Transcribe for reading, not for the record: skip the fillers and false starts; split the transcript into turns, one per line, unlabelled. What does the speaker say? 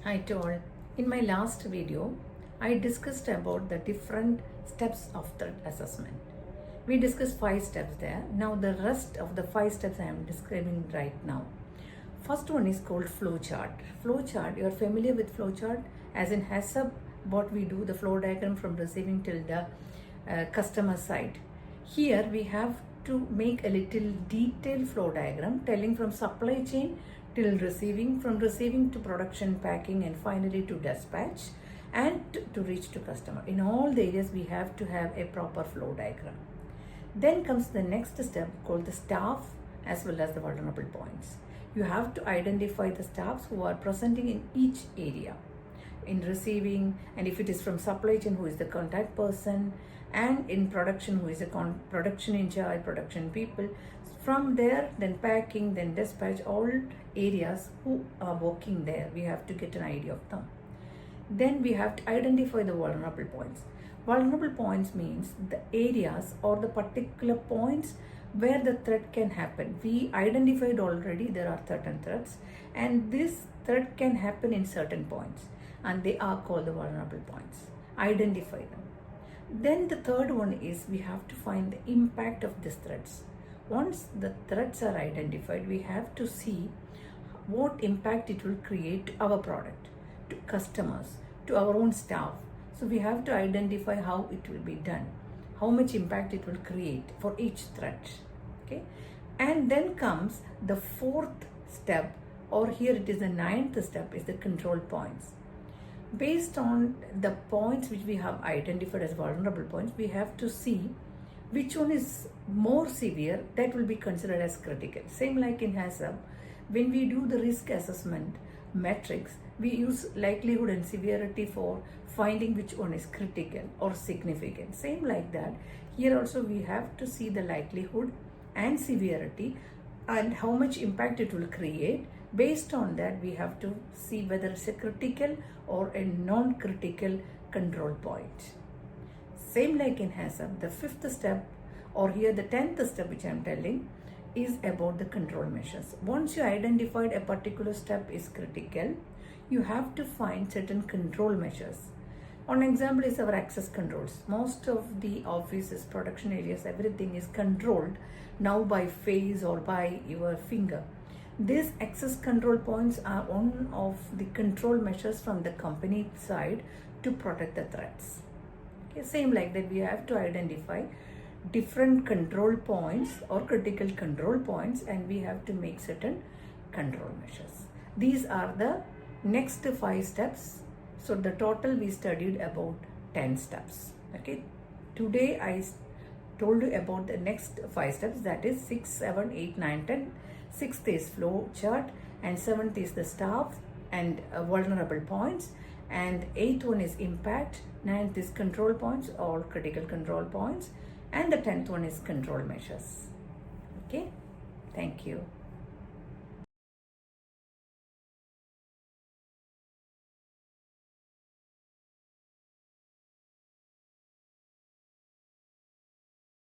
Hi to all. In my last video, I discussed about the different steps of threat assessment. We discussed 5 steps there. Now the rest of the 5 steps I am describing right now. First one is called flowchart. Flowchart, you are familiar with flowchart as in HACCP, what we do, the flow diagram from receiving till the customer side. Here we have to make a little detailed flow diagram telling from supply chain till receiving, from receiving to production, packing, and finally to dispatch and to reach to customer. In all the areas we have to have a proper flow diagram. Then comes the next step called the staff as well as the vulnerable points. You have to identify the staffs who are presenting in each area. In receiving, and if it is from supply chain, who is the contact person, and in production, who is the production in charge, production people. From there, then packing, then dispatch, all areas who are working there, we have to get an idea of them. Then we have to identify the vulnerable points. Vulnerable points means the areas or the particular points where the threat can happen. We identified already there are certain threats, and this threat can happen in certain points, and they are called the vulnerable points. Identify them. Then the third one is we have to find the impact of these threats. Once the threats are identified, we have to see what impact it will create to our product, to customers, to our own staff. So we have to identify how it will be done, how much impact it will create for each threat. Okay, and then comes the fourth step, or here it is the ninth step, is the control points. Based on the points which we have identified as vulnerable points, we have to see which one is more severe, that will be considered as critical. Same like in HACCP, when we do the risk assessment metrics, we use likelihood and severity for finding which one is critical or significant. Same like that, here also we have to see the likelihood and severity and how much impact it will create. Based on that, we have to see whether it's a critical or a non-critical control point. Same like in HACCP, the fifth step, or here the 10th step which I am telling, is about the control measures. Once you identified a particular step is critical, you have to find certain control measures. One example is our access controls. Most of the offices, production areas, everything is controlled now by face or by your finger. These access control points are one of the control measures from the company side to protect the threats. Okay, same like that, we have to identify different control points or critical control points, and we have to make certain control measures. These are the next 5 steps. So the total we studied about 10 steps. Okay, today I told you about the next 5 steps, that is 6, 7, 8, 9, 10. 6th is flow chart, and 7th is the staff and vulnerable points, and 8th one is impact, 9th is control points or critical control points, and the 10th one is control measures. Okay, thank you.